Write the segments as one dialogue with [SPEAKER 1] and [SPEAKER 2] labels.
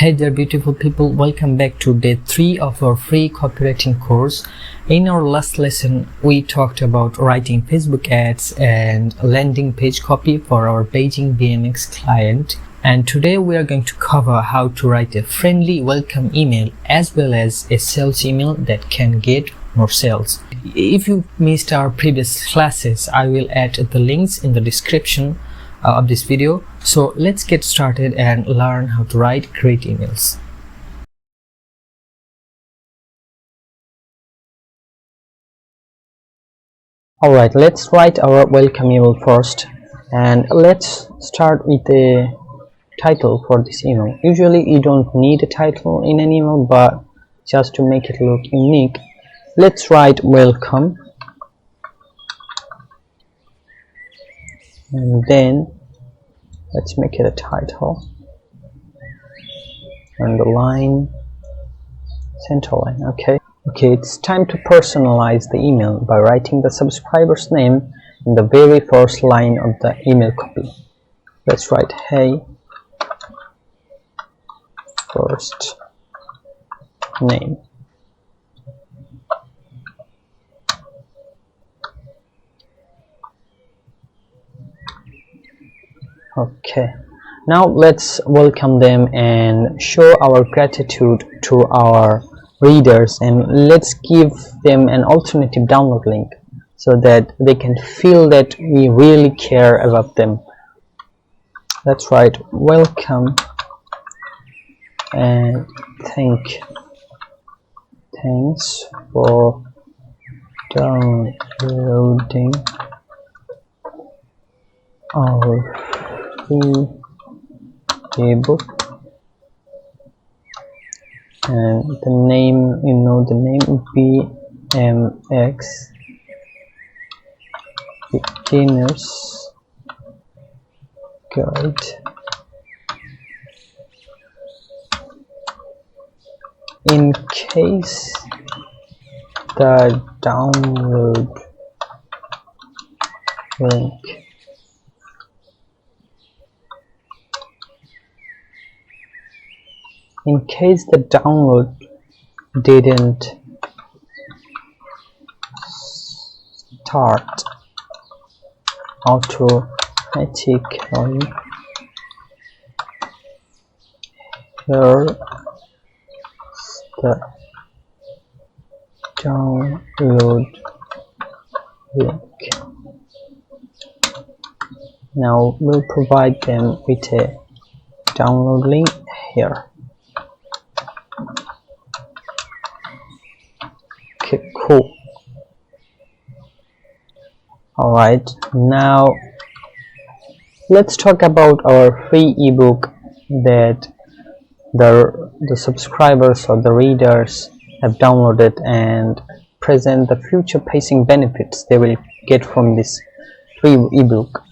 [SPEAKER 1] Hey there beautiful people, welcome back to day 3 of our free copywriting course. In our last lesson we talked about writing Facebook ads and landing page copy for our Beijing BMX client, and today we are going to cover how to write a friendly welcome email as well as a sales email that can get more sales. If you missed our previous classes, I will add the links in the description of this video. So let's get started and learn how to write great emails. Alright, let's write our welcome email first, and let's start with a title for this email. Usually you don't need a title in an email, but just to make it look unique, let's write welcome, and then let's make it a title and the line, center line. Okay, it's time to personalize the email by writing the subscriber's name in the very first line of the email copy. Let's write, hey, first name. Okay, now let's welcome them and show our gratitude to our readers, and let's give them an alternative download link so that they can feel that we really care about them. Let's write welcome and thanks for downloading our free ebook, and the name, the name BMX Beginner's Guide. In case the download link didn't start automatically, here's the download link. Now we'll provide them with a download link here. Okay, cool. Alright, now let's talk about our free ebook that the subscribers or the readers have downloaded, and present the future pacing benefits they will get from this free ebook.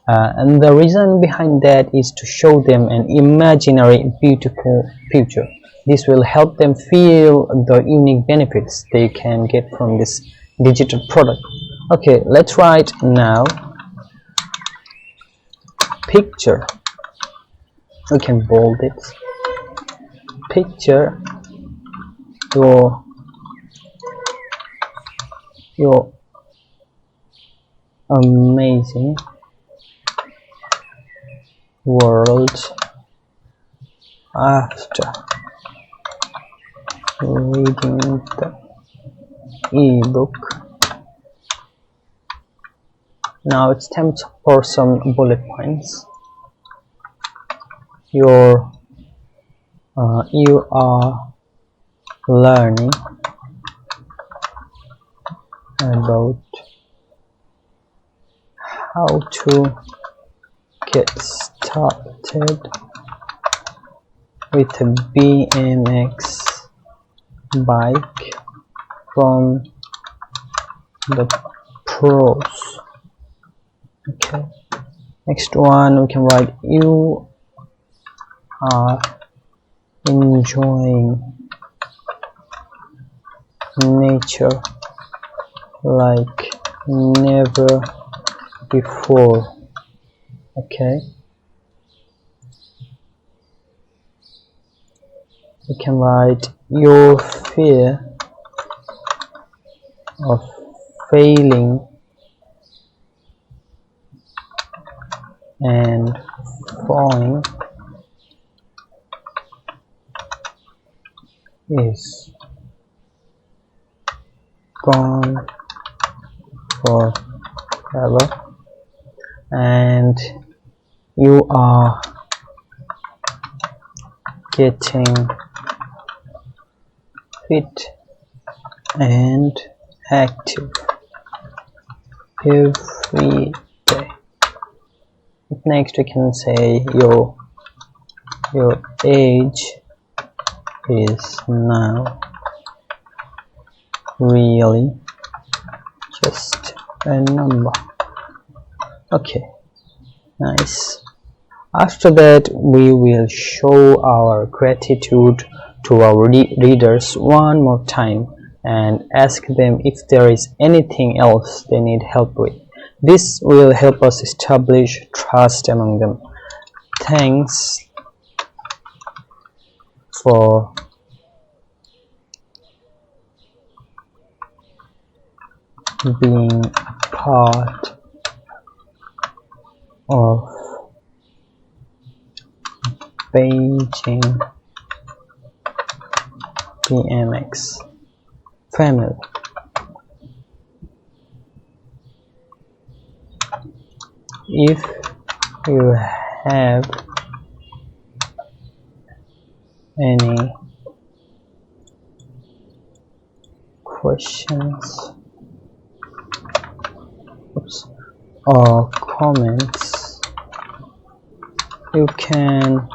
[SPEAKER 1] And the reason behind that is to show them an imaginary beautiful future. This will help them feel the unique benefits they can get from this digital product. Okay, let's write now picture. We can bold it. Picture your amazing world after reading the ebook. Now it's time for some bullet points. You are learning about how to get started with a BMX bike from the pros. Okay, next one we can write, you are enjoying nature like never before. Okay, you can write your fear of failing and falling is gone forever, and you are getting fit and active every day. Next we can say your age is now really just a number. Okay, nice. After that, we will show our gratitude to our readers one more time and ask them if there is anything else they need help with. This will help us establish trust among them. Thanks for being part of Beijing BMX family. If you have any questions or comments, you can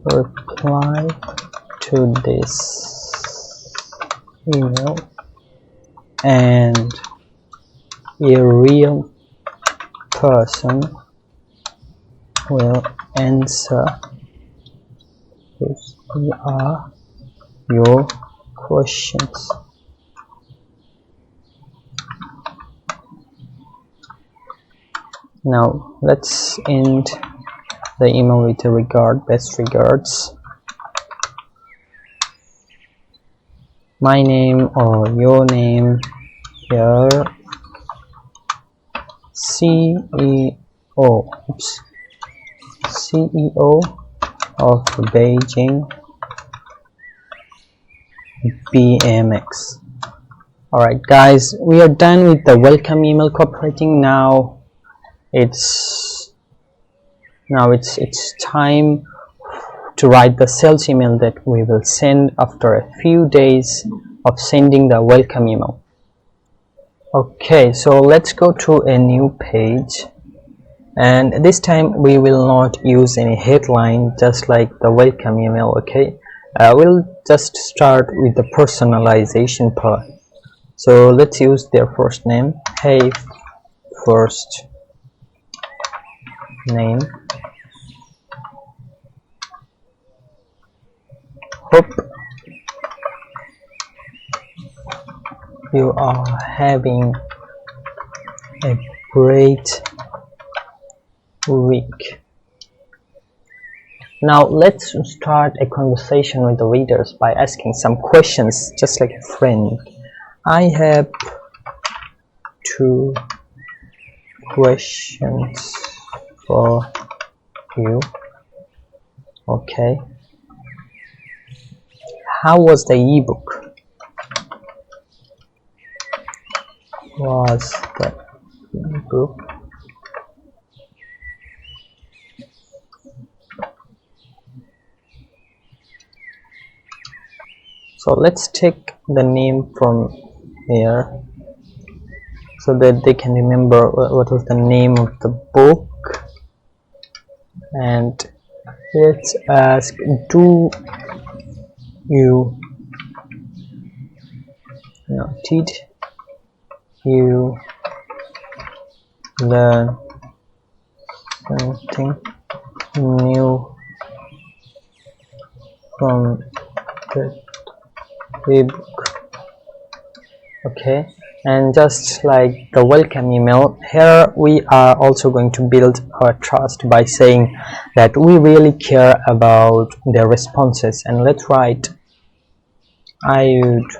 [SPEAKER 1] reply to this email and a real person will answer your questions. Now let's end the email with a best regards. My name or your name here, CEO of Beijing BMX. Alright guys, we are done with the welcome email copywriting. Now it's time to write the sales email that we will send after a few days of sending the welcome email. Okay, so let's go to a new page, and this time we will not use any headline just like the welcome email. Okay, we'll just start with the personalization part. So let's use their first name. Hey, first name, hope you are having a great week. Now let's start a conversation with the readers by asking some questions, just like a friend. I have 2 questions for you. Okay, how was the ebook? Was the ebook so let's take the name from here so that they can remember what was the name of the book. And let's ask, did you learn something new from the ebook? Okay, And just like the welcome email, here we are also going to build our trust by saying that we really care about their responses. And let's write, I would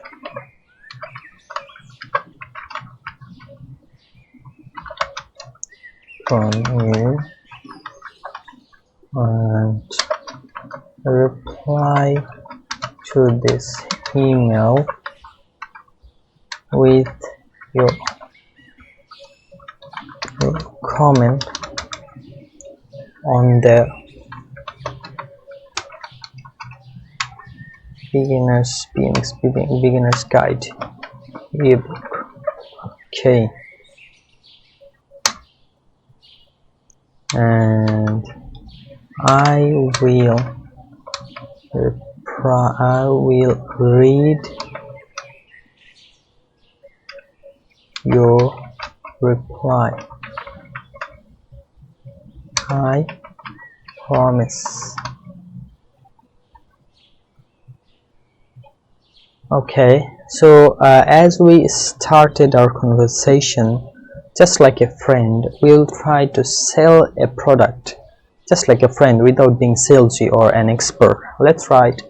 [SPEAKER 1] from you and reply to this email with your comment on the beginner's guide ebook. Okay, and I will read your reply. I promise. Okay, so as we started our conversation, just like a friend, we'll try to sell a product just like a friend without being salesy or an expert. Let's write,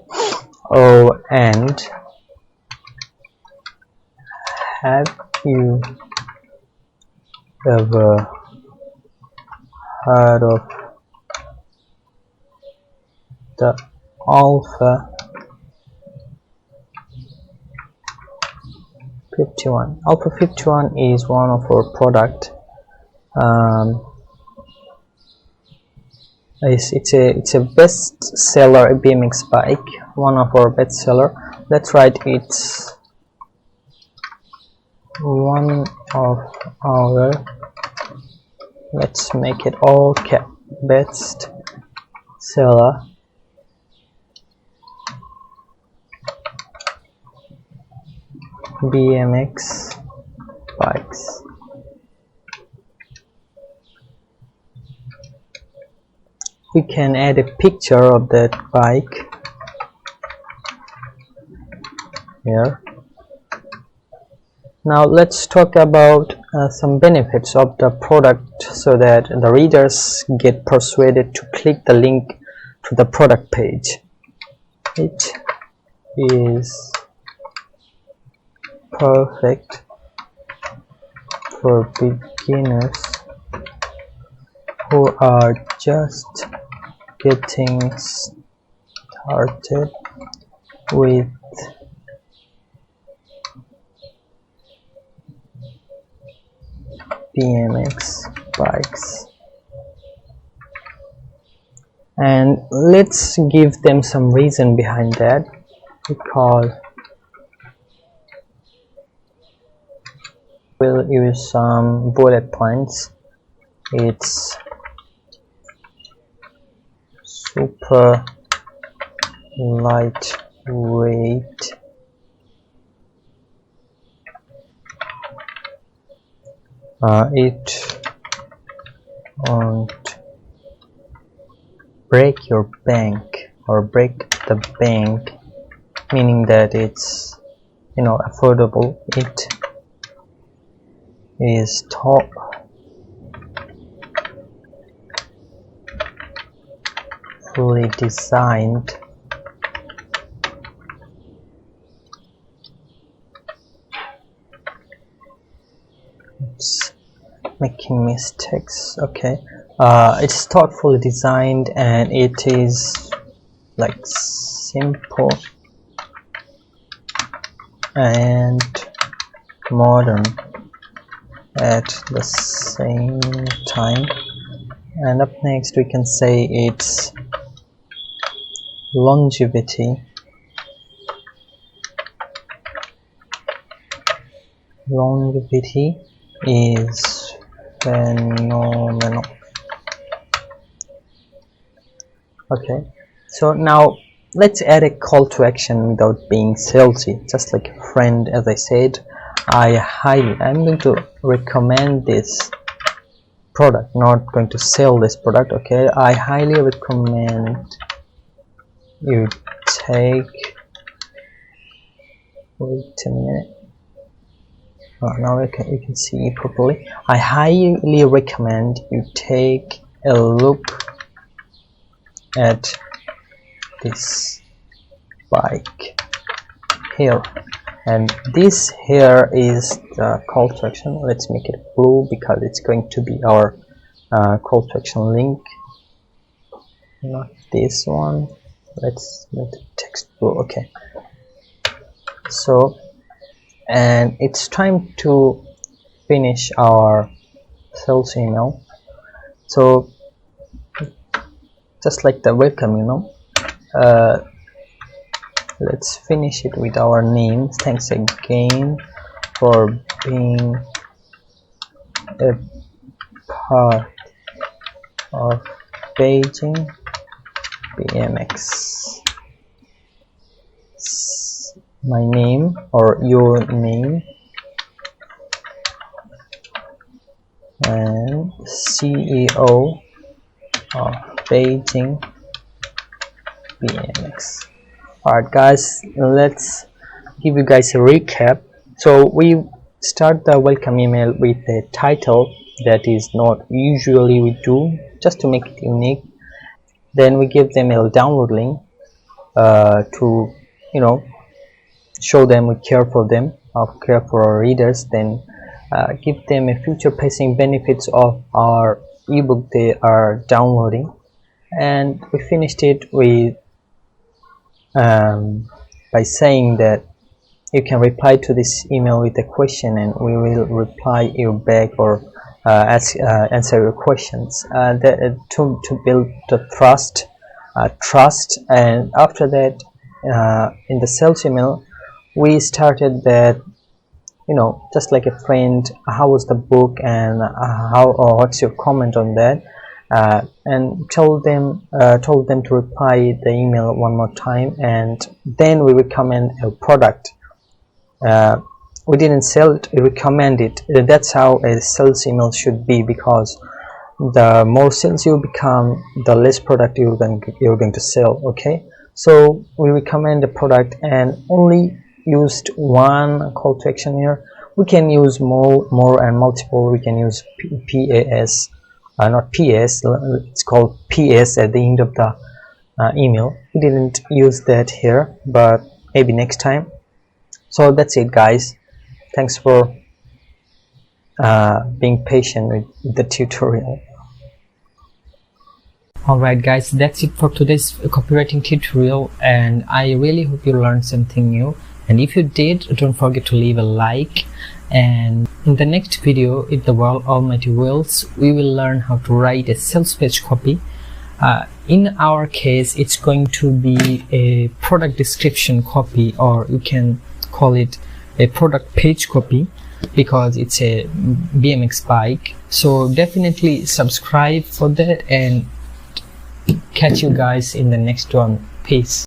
[SPEAKER 1] oh, and have you ever heard of the Alpha 51? Alpha 51 is one of our product. It's a best seller, a BMX bike, one of our best seller. Let's write it's one of our, let's make it all cap, best seller BMX bikes. We can add a picture of that bike here. Now let's talk about some benefits of the product so that the readers get persuaded to click the link to the product page. It is perfect for beginners who are just getting started with BMX bikes. And let's give them some reason behind that, because we'll use some bullet points. It's super lightweight, it won't break your bank or break the bank, meaning that it's, you know, affordable. It is top fully designed making mistakes. Okay, it's thoughtfully designed and it is like simple and modern at the same time. And up next we can say it's longevity is phenomenal. Okay, so now let's add a call to action without being salesy, just like a friend. As I said, I'm going to recommend this product, not going to sell this product. Okay, I highly recommend you take, wait a minute, Now you can see properly. I highly recommend you take a look at this bike here, and this here is the call to action. Let's make it blue because it's going to be our call to action link, not this one. Let's make the text blue. Okay, so, and it's time to finish our sales email. So just like the welcome email, let's finish it with our name. Thanks again for being a part of Beijing BMX. My name or your name, and CEO of Beijing BMX. Alright guys, let's give you guys a recap. So we start the welcome email with a title that is not usually we do, just to make it unique. Then we give them a download link to, you know, show them we care for them, care for our readers. Then give them a future pacing benefits of our ebook they are downloading. And we finished it with by saying that you can reply to this email with a question and we will reply you back or answer your questions, to build the trust. And after that, in the sales email we started that, you know, just like a friend, how was the book and how, or what's your comment on that, and told them to reply the email one more time. And then we recommend a product. We didn't sell it, we recommend it. That's how a sales email should be, because the more sales you become, the less product you're going to sell. Okay, so we recommend a product and only used one call to action here. We can use more and multiple. We can use PAS, not PS, it's called PS at the end of the email. We didn't use that here, but maybe next time. So that's it guys, thanks for being patient with the tutorial. Alright guys, that's it for today's copywriting tutorial, and I really hope you learned something new. And if you did, don't forget to leave a like. And in the next video, if the world almighty wills, we will learn how to write a sales page copy. In our case, it's going to be a product description copy, or you can call it a product page copy, because it's a BMX bike. So definitely subscribe for that, and catch you guys in the next one. Peace.